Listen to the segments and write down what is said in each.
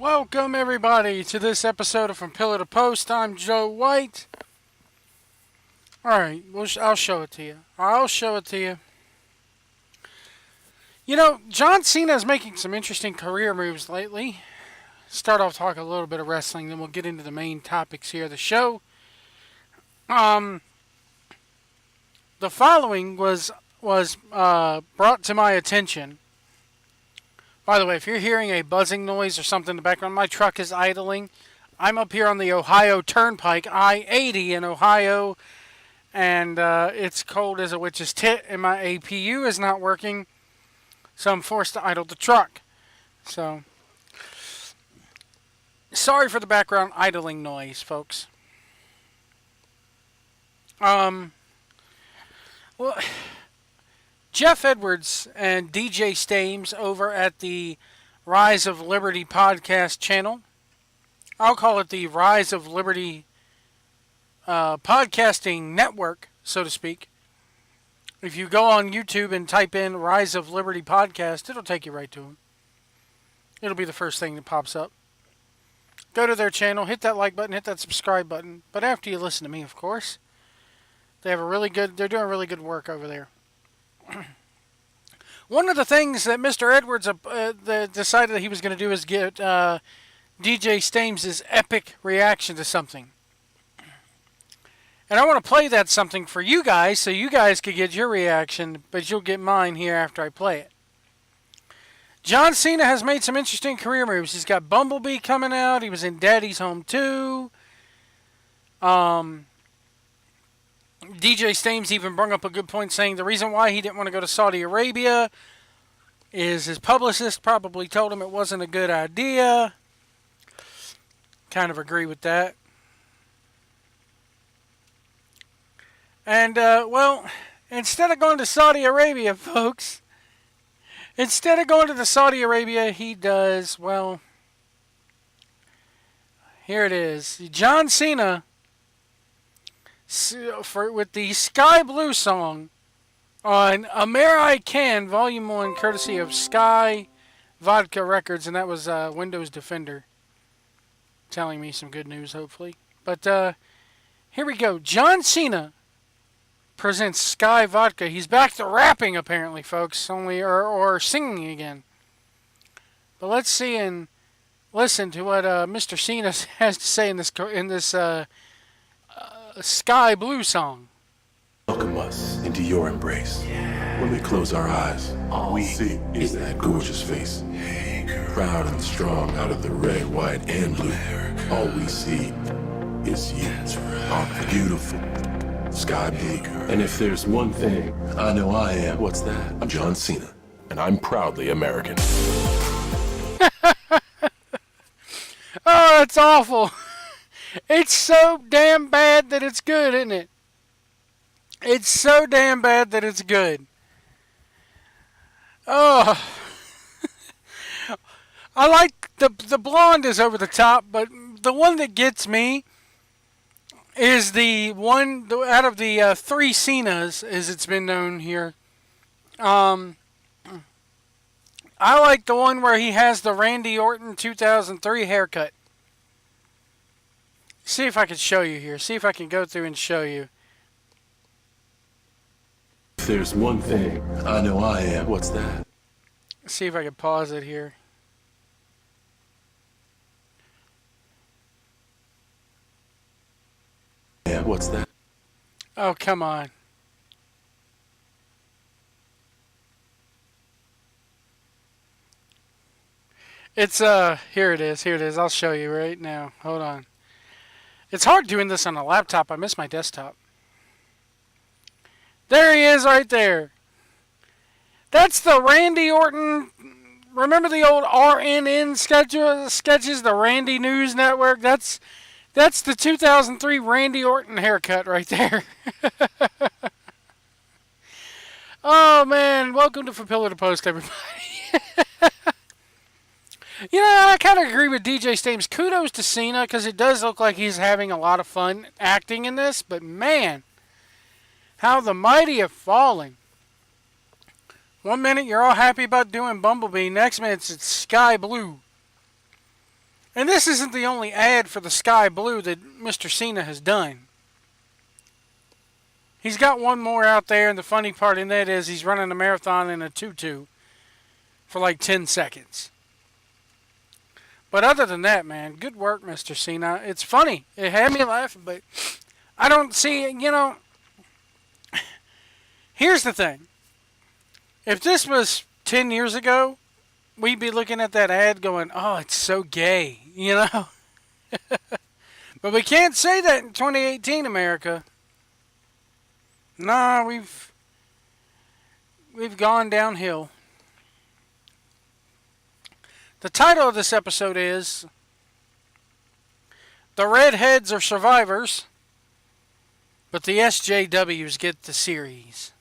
Welcome everybody to this episode of From Pillar to Post. I'm Joe White. Alright, I'll show it to you. You know, John Cena is making some interesting career moves lately. Start off talking a little bit of wrestling, then we'll get into the main topics here of the show. The following was brought to my attention. By the way, if you're hearing a buzzing noise or something in the background, my truck is idling. I'm up here on the Ohio Turnpike, I-80 in Ohio, and it's cold as a witch's tit, and my APU is not working, so I'm forced to idle the truck. So, sorry for the background idling noise, folks. Well, Jeff Edwards and DJ Stames over at the Rise of Liberty podcast channel. I'll call it the Rise of Liberty podcasting network, so to speak. If you go on YouTube and type in Rise of Liberty podcast, it'll take you right to them. It'll be the first thing that pops up. Go to their channel, hit that like button, hit that subscribe button. But after you listen to me, of course. They're doing really good work over there. One of the things that Mr. Edwards decided that he was going to do is get DJ Stames' epic reaction to something. And I want to play that something for you guys so you guys could get your reaction, but you'll get mine here after I play it. John Cena has made some interesting career moves. He's got Bumblebee coming out. He was in Daddy's Home 2. DJ Stames even brought up a good point saying the reason why he didn't want to go to Saudi Arabia is his publicist probably told him it wasn't a good idea. Kind of agree with that. And, well, instead of going to Saudi Arabia, folks, instead of going to the Saudi Arabia, he does, well, here it is. John Cena, with the Sky Blue song on I Can, Volume 1, courtesy of Sky Vodka Records, and that was Windows Defender telling me some good news, hopefully. But here we go. John Cena presents Sky Vodka. He's back to rapping, apparently, folks, or singing again. But let's see and listen to what Mr. Cena has to say in this Sky Blue song. Welcome us into your embrace. When we close our eyes, all we see is that gorgeous face. Proud and strong out of the red, white, and blue. All we see is you, our beautiful sky blue. And if there's one thing I know I am, what's that? I'm John Cena, and I'm proudly American. Oh, that's awful. It's so damn bad that it's good, isn't it? It's so damn bad that it's good. Oh. I like the blonde is over the top, but the one that gets me is the one out of the three Cenas, as it's been known here. I like the one where he has the Randy Orton 2003 haircut. See if I can show you here. See if I can go through and show you. If there's one thing I know I am, what's that? See if I can pause it here. Yeah, what's that? Oh, come on. It's, here it is. I'll show you right now. Hold on. It's hard doing this on a laptop. I miss my desktop. There he is right there. That's the Randy Orton. Remember the old RNN sketches, the Randy News Network? That's the 2003 Randy Orton haircut right there. Oh, man. Welcome to From Pillar to Post, everybody. You know, I kind of agree with DJ Stames. Kudos to Cena, because it does look like he's having a lot of fun acting in this. But, man, how the mighty have fallen. One minute you're all happy about doing Bumblebee. Next minute it's Sky Blue. And this isn't the only ad for the Sky Blue that Mr. Cena has done. He's got one more out there, and the funny part in that is he's running a marathon in a tutu for like 10 seconds. But other than that, man, good work, Mr. Cena. It's funny. It had me laughing, but I don't see, here's the thing. If this was 10 years ago, we'd be looking at that ad going, oh, it's so gay, But we can't say that in 2018 America. Nah, we've gone downhill. The title of this episode is The Redheads Are Survivors, but the SJWs get the series.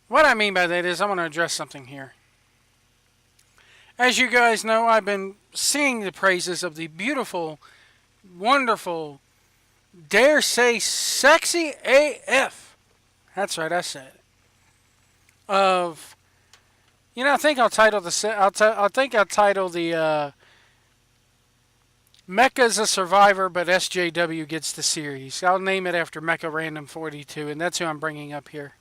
What I mean by that is I want to address something here. As you guys know, I've been singing the praises of the beautiful, wonderful, dare say sexy AF. That's right, I said it. Of, I think I'll title the Mecha's a Survivor, but SJW gets the series. I'll name it after Mecha Random 42, and that's who I'm bringing up here.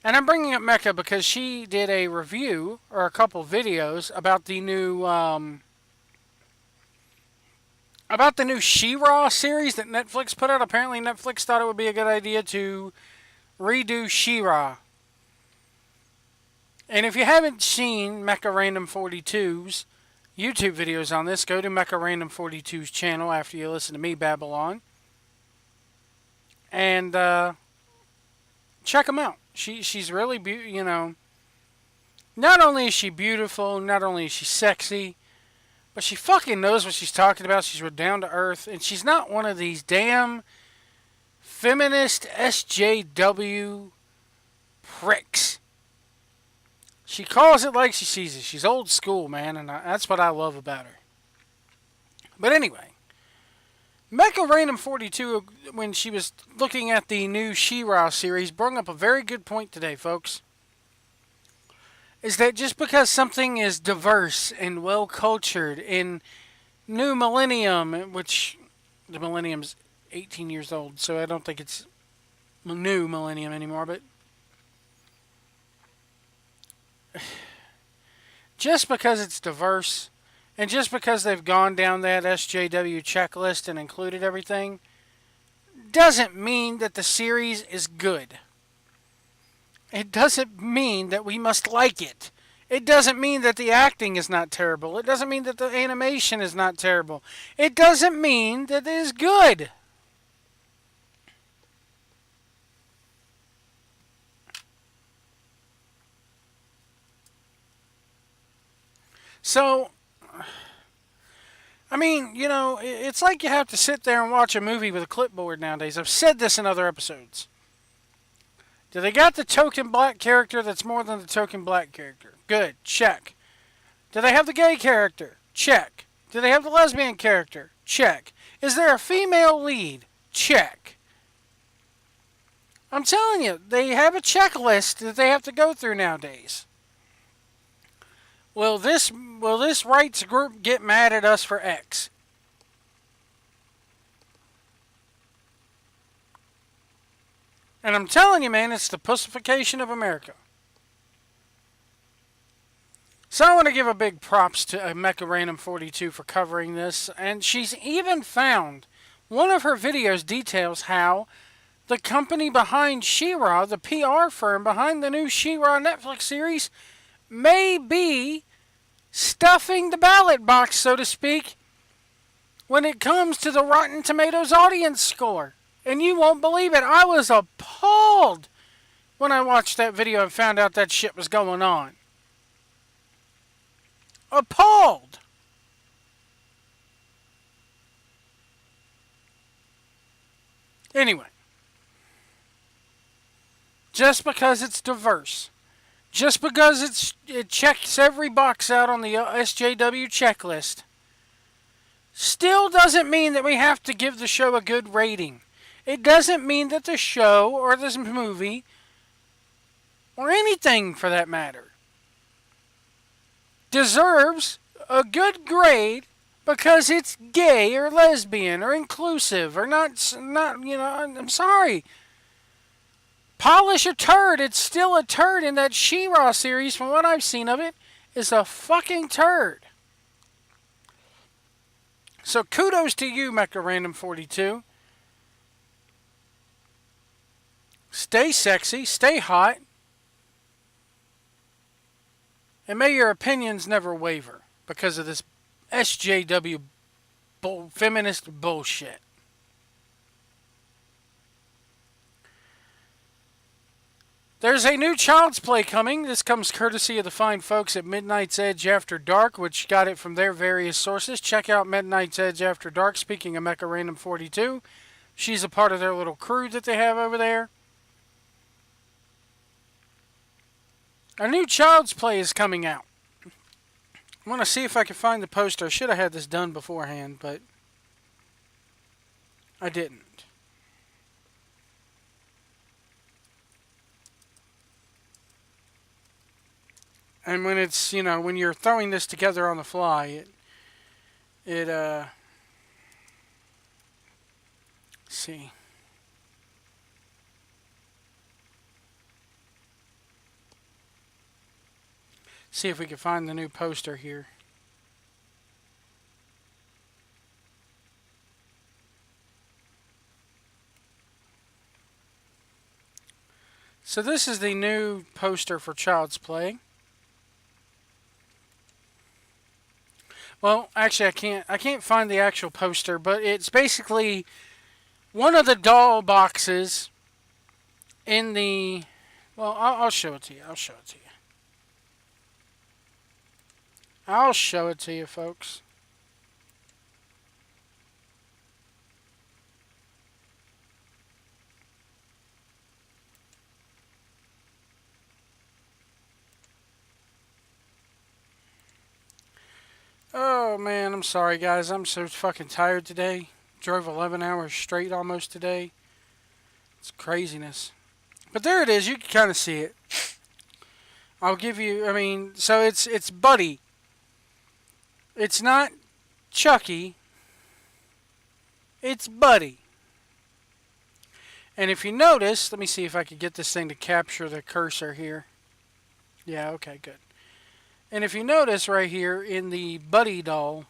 And I'm bringing up Mecha because she did a review, or a couple videos, about the new She-Ra series that Netflix put out. Apparently Netflix thought it would be a good idea to redo She-Ra. And if you haven't seen Mecha Random 42's YouTube videos on this, go to Mecha Random 42's channel after you listen to me babble on. And check them out. She's really not only is she beautiful, not only is she sexy, but she fucking knows what she's talking about. She's real down to earth, and she's not one of these damn feminist SJW pricks. She calls it like she sees it. She's old school, man, and that's what I love about her. But anyway, Mecha Random 42, when she was looking at the new She-Ra series, brought up a very good point today, folks. Is that just because something is diverse and well-cultured in New Millennium, which the Millennium's 18 years old, so I don't think it's New Millennium anymore, but just because it's diverse, and just because they've gone down that SJW checklist and included everything, doesn't mean that the series is good. It doesn't mean that we must like it. It doesn't mean that the acting is not terrible. It doesn't mean that the animation is not terrible. It doesn't mean that it is good. So, I mean, it's like you have to sit there and watch a movie with a clipboard nowadays. I've said this in other episodes. Do they got the token black character that's more than the token black character? Good, check. Do they have the gay character? Check. Do they have the lesbian character? Check. Is there a female lead? Check. I'm telling you, they have a checklist that they have to go through nowadays. Will this rights group get mad at us for X? And I'm telling you, man, it's the pussification of America. So I want to give a big props to Mecha Random 42 for covering this. And she's even found, one of her videos details how the company behind She-Ra, the PR firm behind the new She-Ra Netflix series, may be stuffing the ballot box, so to speak, when it comes to the Rotten Tomatoes audience score. And you won't believe it. I was appalled when I watched that video and found out that shit was going on. Appalled. Anyway. Just because it's diverse, just because it checks every box out on the SJW checklist, still doesn't mean that we have to give the show a good rating. It doesn't mean that the show or this movie or anything for that matter, deserves a good grade because it's gay or lesbian or inclusive or not, I'm sorry. Polish a turd, it's still a turd, and that She-Ra series, from what I've seen of it, is a fucking turd. So kudos to you, Mecha Random 42. Stay sexy, stay hot, and may your opinions never waver because of this SJW feminist bullshit. There's a new Child's Play coming. This comes courtesy of the fine folks at Midnight's Edge After Dark, which got it from their various sources. Check out Midnight's Edge After Dark. Speaking of Mecha Random 42, she's a part of their little crew that they have over there. A new Child's Play is coming out. I want to see if I can find the poster. I should have had this done beforehand, but I didn't. And when it's, when you're throwing this together on the fly, let's see. See if we can find the new poster here. So this is the new poster for Child's Play. Well, actually, I can't find the actual poster, but it's basically one of the doll boxes in the. Well, I'll show it to you. I'll show it to you, folks. Oh, man, I'm sorry, guys. I'm so fucking tired today. Drove 11 hours straight almost today. It's craziness. But there it is. You can kind of see it. I'll give you, so it's Buddy. It's not Chucky. It's Buddy. And if you notice, let me see if I could get this thing to capture the cursor here. Yeah, okay, good. And if you notice right here in the Buddy doll,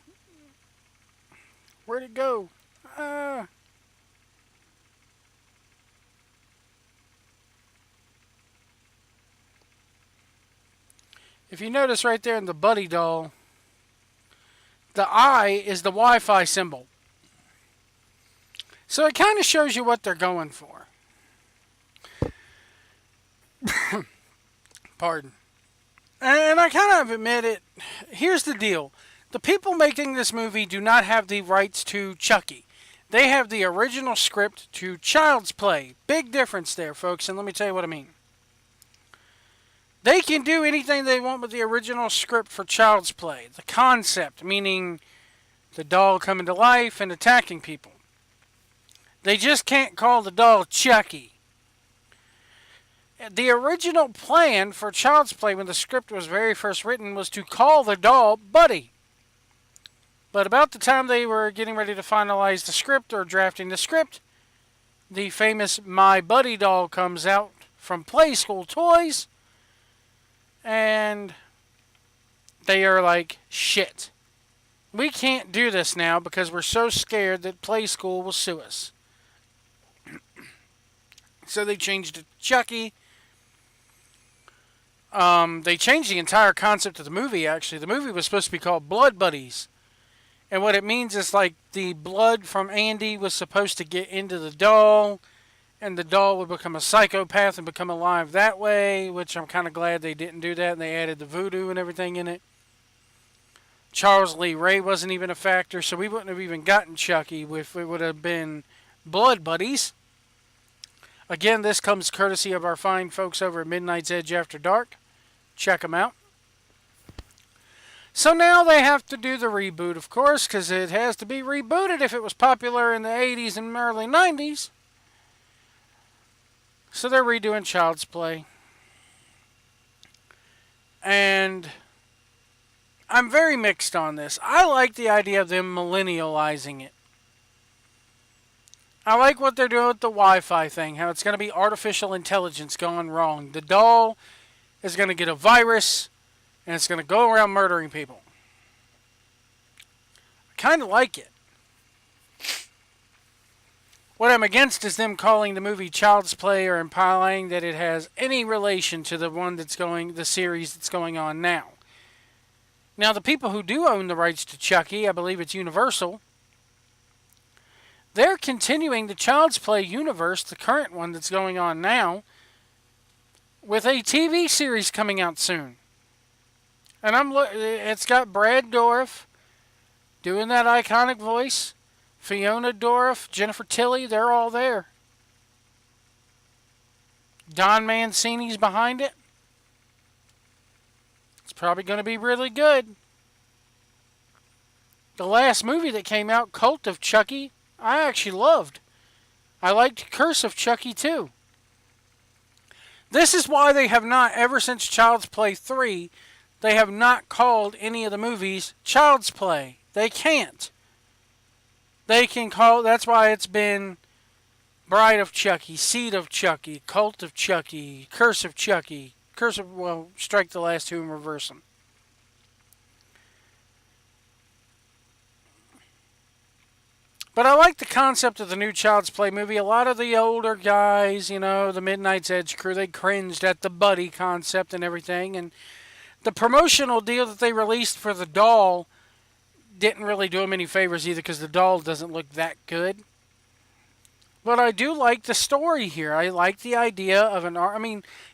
where'd it go? If you notice right there in the Buddy doll, the eye is the Wi-Fi symbol. So it kind of shows you what they're going for. Pardon. And I kind of admit it. Here's the deal. The people making this movie do not have the rights to Chucky. They have the original script to Child's Play. Big difference there, folks, and let me tell you what I mean. They can do anything they want with the original script for Child's Play. The concept, meaning the doll coming to life and attacking people. They just can't call the doll Chucky. The original plan for Child's Play when the script was very first written was to call the doll Buddy. But about the time they were getting ready to finalize the script or drafting the script, the famous My Buddy doll comes out from Play School Toys, and they are like, shit. We can't do this now because we're so scared that Play School will sue us. So they changed it to Chucky. They changed the entire concept of the movie, actually. The movie was supposed to be called Blood Buddies. And what it means is like the blood from Andy was supposed to get into the doll, and the doll would become a psychopath and become alive that way, which I'm kind of glad they didn't do that, and they added the voodoo and everything in it. Charles Lee Ray wasn't even a factor, so we wouldn't have even gotten Chucky if it would have been Blood Buddies. Again, this comes courtesy of our fine folks over at Midnight's Edge After Dark. Check them out. So now they have to do the reboot, of course, because it has to be rebooted if it was popular in the 80s and early 90s. So they're redoing Child's Play. And I'm very mixed on this. I like the idea of them millennializing it. I like what they're doing with the Wi-Fi thing, how it's going to be artificial intelligence gone wrong. The doll is going to get a virus, and it's going to go around murdering people. I kind of like it. What I'm against is them calling the movie Child's Play or implying that it has any relation to the series that's going on now. Now, the people who do own the rights to Chucky, I believe it's Universal, they're continuing the Child's Play universe, the current one that's going on now, with a TV series coming out soon. And it's got Brad Dourif doing that iconic voice, Fiona Dourif, Jennifer Tilly, they're all there. Don Mancini's behind it. It's probably going to be really good. The last movie that came out, Cult of Chucky, I actually loved. I liked Curse of Chucky too. This is why they have not, ever since Child's Play 3, they have not called any of the movies Child's Play. They can't. They can call, that's why it's been Bride of Chucky, Seed of Chucky, Cult of Chucky, Curse of Chucky. Strike the last two and reverse them. But I like the concept of the new Child's Play movie. A lot of the older guys, the Midnight's Edge crew, they cringed at the buddy concept and everything. And the promotional deal that they released for the doll didn't really do them any favors either, because the doll doesn't look that good. But I do like the story here. I like the idea of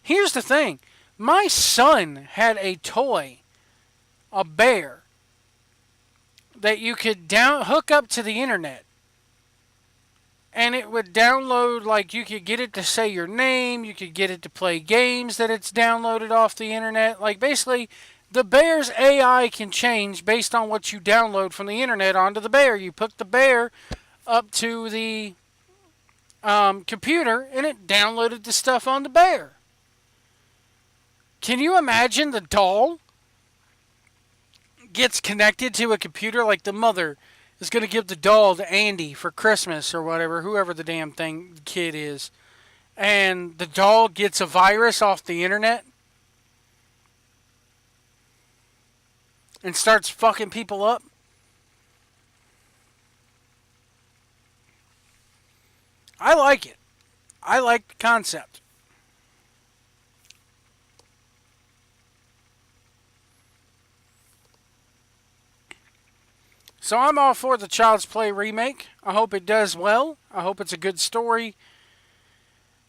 here's the thing. My son had a toy, a bear, that you could hook up to the internet. And it would download, you could get it to say your name, you could get it to play games that it's downloaded off the internet. Basically, the bear's AI can change based on what you download from the internet onto the bear. You put the bear up to the computer, and it downloaded the stuff on the bear. Can you imagine the doll gets connected to a computer? Like the mother is going to give the doll to Andy for Christmas or whatever, whoever the damn kid is. And the doll gets a virus off the internet and starts fucking people up. I like it. I like the concept. So I'm all for the Child's Play remake. I hope it does well. I hope it's a good story.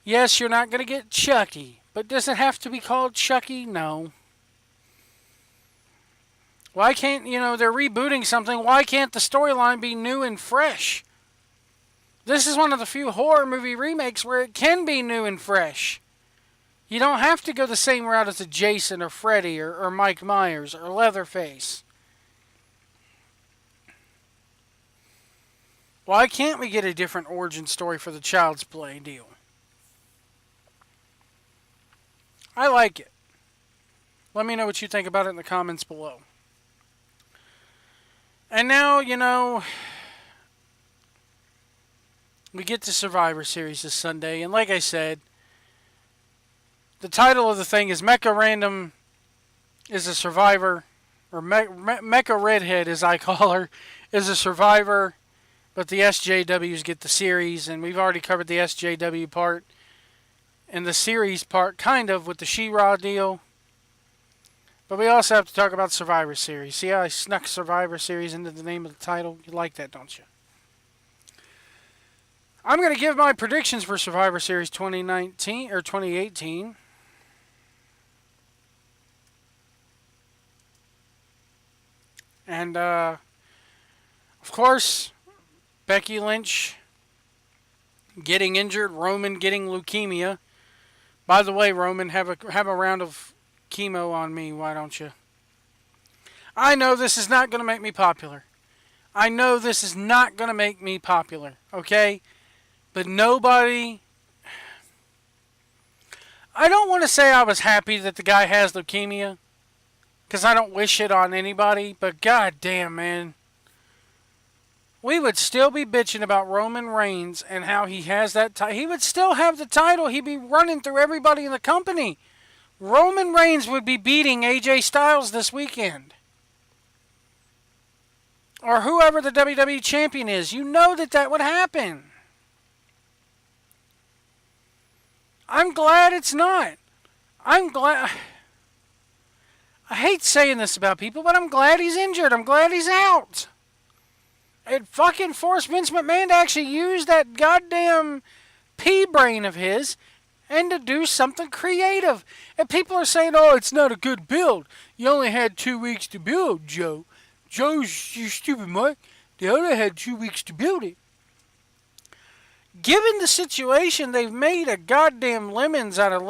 Yes, you're not going to get Chucky, but does it have to be called Chucky? No. Why can't, they're rebooting something. Why can't the storyline be new and fresh? This is one of the few horror movie remakes where it can be new and fresh. You don't have to go the same route as a Jason or Freddy or Mike Myers or Leatherface. Why can't we get a different origin story for the Child's Play deal? I like it. Let me know what you think about it in the comments below. And now, we get to Survivor Series this Sunday. And like I said, the title of the thing is Mecha Random is a Survivor. Or Mecha Redhead, as I call her, is a Survivor. But the SJWs get the series, and we've already covered the SJW part. And the series part, kind of, with the She-Ra deal. But we also have to talk about Survivor Series. See how I snuck Survivor Series into the name of the title? You like that, don't you? I'm going to give my predictions for Survivor Series 2019 or 2018. And, of course, Becky Lynch getting injured, Roman getting leukemia. By the way, Roman, have a round of chemo on me, why don't you? I know this is not going to make me popular. I know this is not going to make me popular, okay? But nobody... I don't want to say I was happy that the guy has leukemia, because I don't wish it on anybody, but god damn, man. We would still be bitching about Roman Reigns and how he has that title. He would still have the title. He'd be running through everybody in the company. Roman Reigns would be beating AJ Styles this weekend. Or whoever the WWE champion is. You know that would happen. I'm glad it's not. I'm glad. I hate saying this about people, but I'm glad he's injured. I'm glad he's out. It fucking forced Vince McMahon to actually use that goddamn pea brain of his and to do something creative. And people are saying, oh, it's not a good build. You only had 2 weeks to build, Joe. Joe's, you stupid Mike. The other had 2 weeks to build it. Given the situation, they've made a goddamn lemonade out of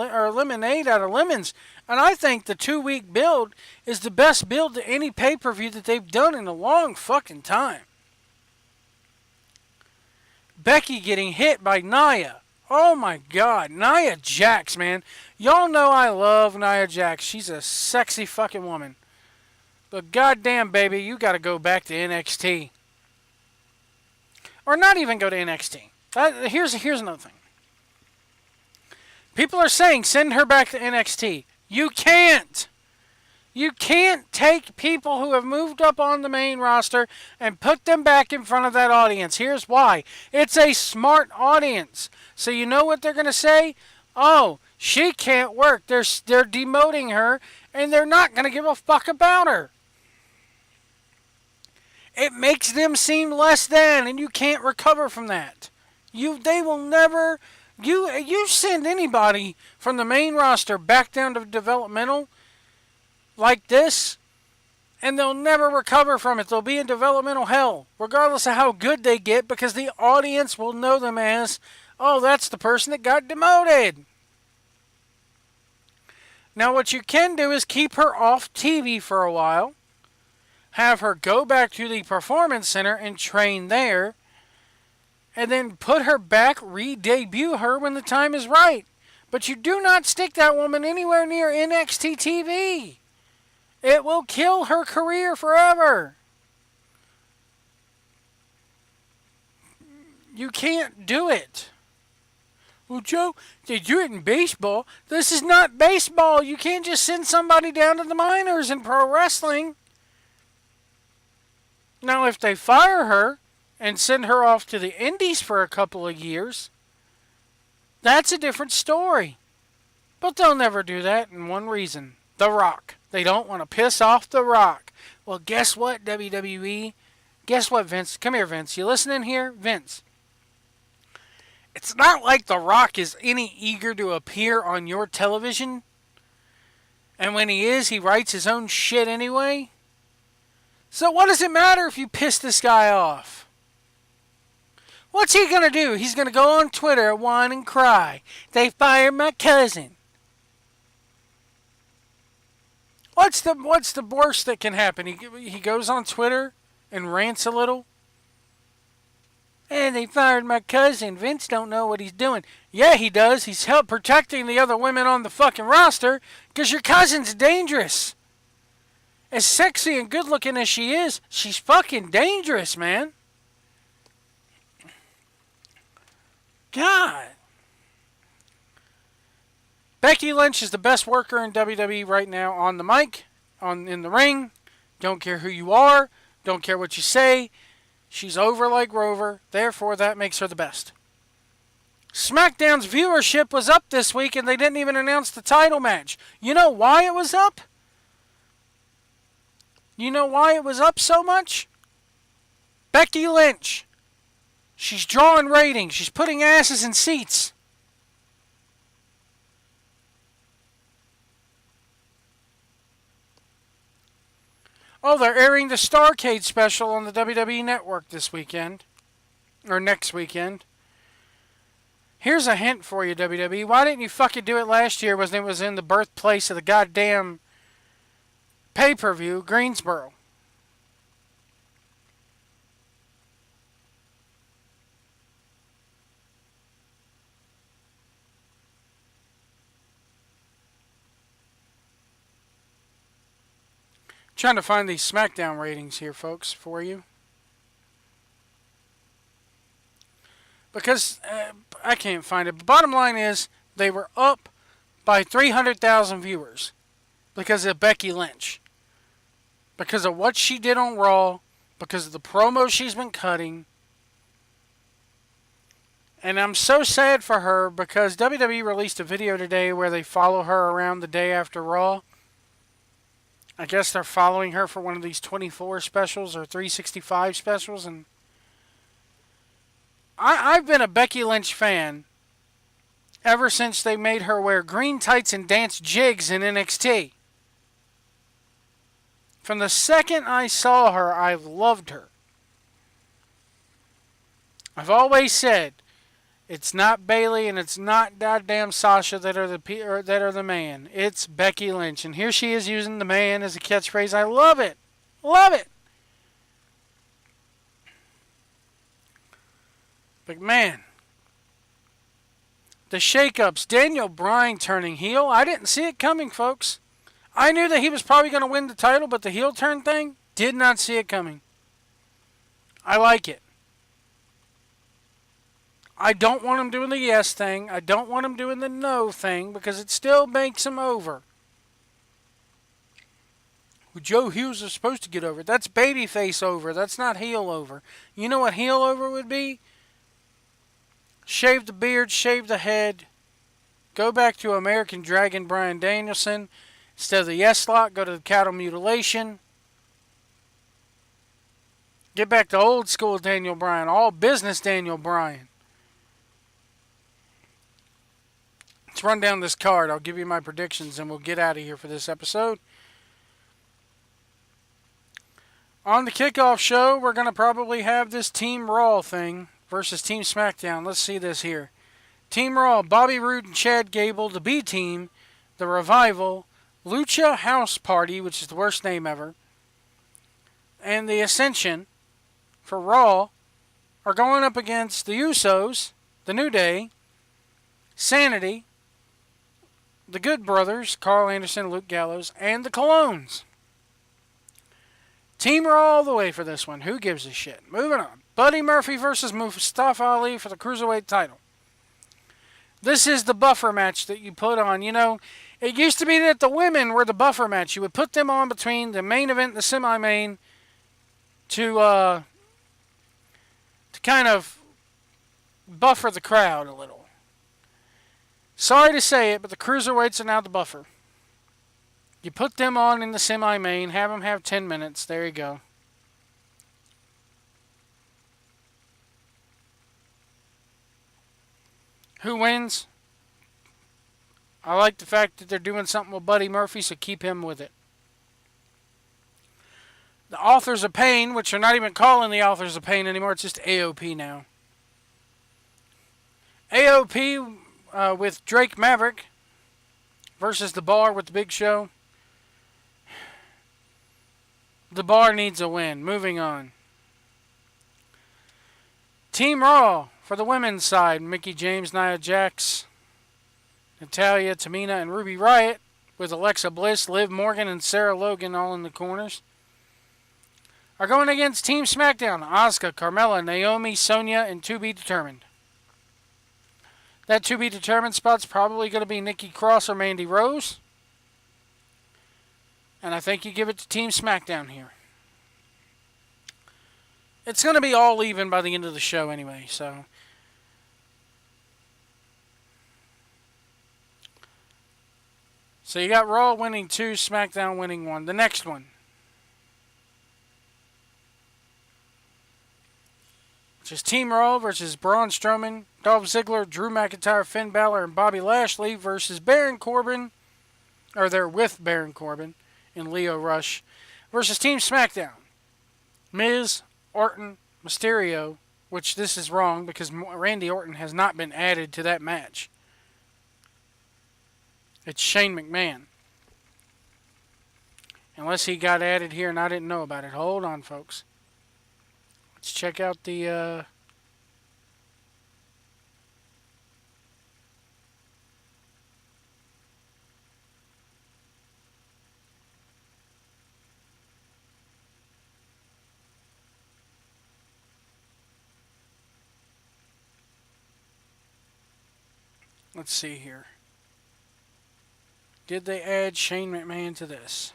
lemons. And I think the 2-week build is the best build to any pay-per-view that they've done in a long fucking time. Becky getting hit by Nia. Oh my god. Nia Jax, man. Y'all know I love Nia Jax. She's a sexy fucking woman. But goddamn, baby, you gotta go back to NXT. Or not even go to NXT. Here's another thing. People are saying send her back to NXT. You can't. You can't take people who have moved up on the main roster and put them back in front of that audience. Here's why. It's a smart audience. So you know what they're going to say? Oh, she can't work. They're demoting her, and they're not going to give a fuck about her. It makes them seem less than, and you can't recover from that. They will never... You send anybody from the main roster back down to developmental like this, and they'll never recover from it. They'll be in developmental hell, regardless of how good they get, because the audience will know them as, oh, that's the person that got demoted. Now, what you can do is keep her off TV for a while, have her go back to the Performance Center and train there, and then put her back, re-debut her when the time is right. But you do not stick that woman anywhere near NXT TV. It will kill her career forever. You can't do it. Well, Joe, they do it in baseball. This is not baseball. You can't just send somebody down to the minors in pro wrestling. Now, if they fire her and send her off to the Indies for a couple of years, that's a different story. But they'll never do that, and one reason. The Rock. They don't want to piss off The Rock. Well, guess what, WWE? Guess what, Vince? Come here, Vince. You listening here? Vince. It's not like The Rock is any eager to appear on your television. And when he is, he writes his own shit anyway. So what does it matter if you piss this guy off? What's he going to do? He's going to go on Twitter, whine and cry. They fired my cousin. What's the worst that can happen? He goes on Twitter and rants a little. And they fired my cousin. Vince don't know what he's doing. Yeah, he does. He's helped protecting the other women on the fucking roster because your cousin's dangerous. As sexy and good looking as she is, she's fucking dangerous, man. God. Becky Lynch is the best worker in WWE right now on the mic, in the ring. Don't care who you are. Don't care what you say. She's over like Rover. Therefore, that makes her the best. SmackDown's viewership was up this week, and they didn't even announce the title match. You know why it was up? You know why it was up so much? Becky Lynch. She's drawing ratings. She's putting asses in seats. Oh, they're airing the Starrcade special on the WWE Network this weekend. Or next weekend. Here's a hint for you, WWE. Why didn't you fucking do it last year when it was in the birthplace of the goddamn pay-per-view, Greensboro? Trying to find these SmackDown ratings here, folks, for you. Because I can't find it. But bottom line is, they were up by 300,000 viewers because of Becky Lynch. Because of what she did on Raw. Because of the promo she's been cutting. And I'm so sad for her because WWE released a video today where they follow her around the day after Raw. I guess they're following her for one of these 24 specials or 365 specials. And I've been a Becky Lynch fan ever since they made her wear green tights and dance jigs in NXT. From the second I saw her, I've loved her. I've always said, it's not Bayley and it's not goddamn Sasha that are the man. It's Becky Lynch. And here she is using the man as a catchphrase. I love it. Love it. But man, the shakeups. Daniel Bryan turning heel. I didn't see it coming, folks. I knew that he was probably going to win the title, but the heel turn thing, did not see it coming. I like it. I don't want him doing the yes thing. I don't want him doing the no thing because it still makes him over. Well, Joe Hughes is supposed to get over. That's babyface over. That's not heel over. You know what heel over would be? Shave the beard, shave the head. Go back to American Dragon Bryan Danielson. Instead of the yes slot, go to the cattle mutilation. Get back to old school Daniel Bryan. All business Daniel Bryan. Let's run down this card. I'll give you my predictions and we'll get out of here for this episode. On the kickoff show, we're going to probably have this Team Raw thing versus Team SmackDown. Let's see this here. Team Raw, Bobby Roode and Chad Gable, the B Team, the Revival, Lucha House Party, which is the worst name ever, and the Ascension for Raw are going up against the Usos, the New Day, Sanity, the Good Brothers, Carl Anderson, Luke Gallows, and the Colognes. Team Raw all the way for this one. Who gives a shit? Moving on. Buddy Murphy versus Mustafa Ali for the Cruiserweight title. This is the buffer match that you put on. You know, it used to be that the women were the buffer match. You would put them on between the main event and the semi-main to kind of buffer the crowd a little. Sorry to say it, but the Cruiserweights are now the buffer. You put them on in the semi-main, have them have 10 minutes. There you go. Who wins? I like the fact that they're doing something with Buddy Murphy, so keep him with it. The Authors of Pain, which are not even calling the Authors of Pain anymore, it's just AOP now. AOP with Drake Maverick versus The Bar with the Big Show. The Bar needs a win. Moving on. Team Raw for the women's side. Mickie James, Nia Jax, Natalya, Tamina, and Ruby Riott with Alexa Bliss, Liv Morgan, and Sarah Logan all in the corners. Are going against Team SmackDown. Asuka, Carmella, Naomi, Sonya, and to be determined. That to be determined spot's probably going to be Nikki Cross or Mandy Rose. And I think you give it to Team SmackDown here. It's going to be all even by the end of the show anyway, so. So you got Raw winning 2, SmackDown winning 1. The next one. Which is Team Raw versus Braun Strowman, Dolph Ziggler, Drew McIntyre, Finn Balor, and Bobby Lashley versus Baron Corbin. Or they're with Baron Corbin and Leo Rush versus Team SmackDown. Miz, Orton, Mysterio, which this is wrong because Randy Orton has not been added to that match. It's Shane McMahon. Unless he got added here and I didn't know about it. Hold on, folks. Let's check out the... Let's see here. Did they add Shane McMahon to this?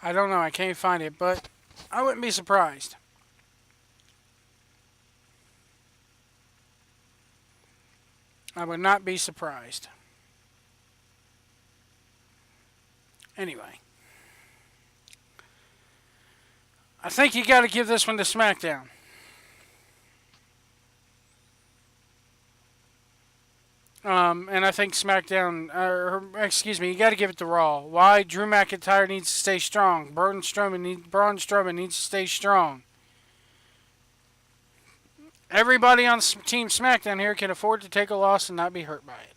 I don't know. I can't find it, but I wouldn't be surprised. I would not be surprised. Anyway. I think you got to give this one to SmackDown. And I think SmackDown, you got to give it to Raw. Why? Drew McIntyre needs to stay strong. Braun Strowman needs to stay strong. Everybody on Team SmackDown here can afford to take a loss and not be hurt by it.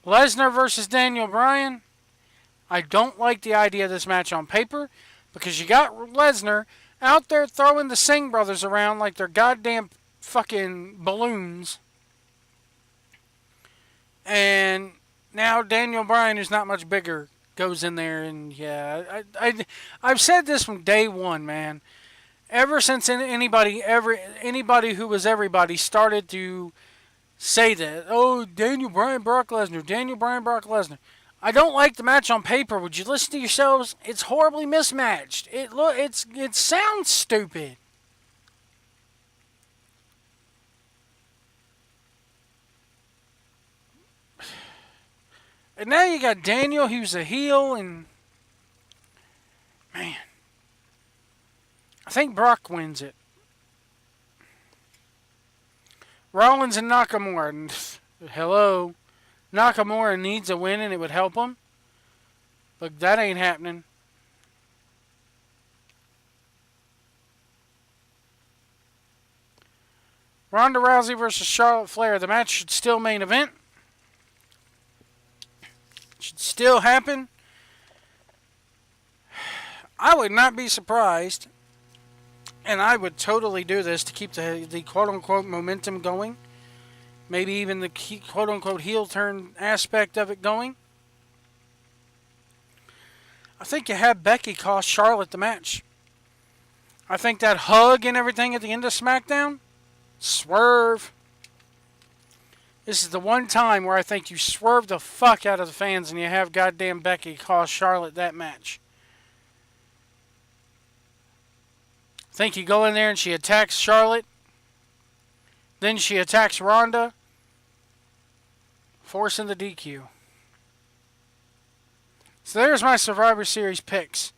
Lesnar versus Daniel Bryan. I don't like the idea of this match on paper because you got Lesnar out there throwing the Singh brothers around like they're goddamn fucking balloons. And now Daniel Bryan, who's not much bigger, goes in there and yeah, I've said this from day one, man. Ever since anybody who was everybody started to say that, oh, Daniel Bryan, Brock Lesnar, Daniel Bryan, Brock Lesnar. I don't like the match on paper. Would you listen to yourselves? It's horribly mismatched. It sounds stupid. And now you got Daniel, who's a heel, and man, I think Brock wins it. Rollins and Nakamura. And hello. Nakamura needs a win and it would help him. But that ain't happening. Ronda Rousey versus Charlotte Flair. The match should still main event. Should still happen. I would not be surprised. And I would totally do this to keep the quote-unquote momentum going. Maybe even the quote-unquote heel turn aspect of it going. I think you have Becky cost Charlotte the match. I think that hug and everything at the end of SmackDown, swerve. This is the one time where I think you swerve the fuck out of the fans and you have goddamn Becky cost Charlotte that match. I think you go in there and she attacks Charlotte. Then she attacks Ronda. Forcing the DQ. So there's my Survivor Series picks.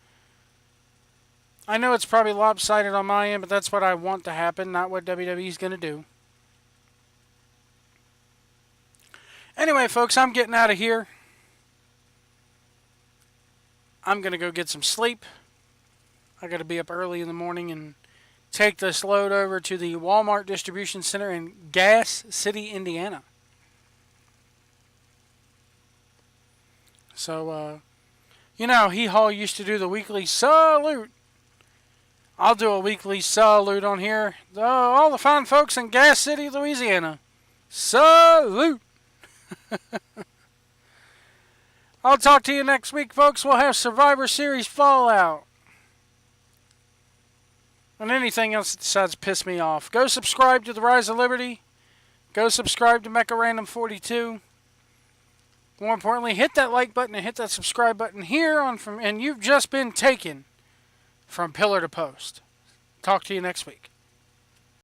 I know it's probably lopsided on my end, but that's what I want to happen, not what WWE's going to do. Anyway, folks, I'm getting out of here. I'm going to go get some sleep. I got to be up early in the morning and take this load over to the Walmart distribution center in Gas City, Indiana. So, you know, Hee-Haw used to do the weekly salute. I'll do a weekly salute on here. All the fine folks in Gas City, Louisiana. Salute! I'll talk to you next week, folks. We'll have Survivor Series Fallout. And anything else that decides to piss me off. Go subscribe to The Rise of Liberty. Go subscribe to Mecha Random 42. More importantly, hit that like button and hit that subscribe button here and you've just been taken from pillar to post. Talk to you next week.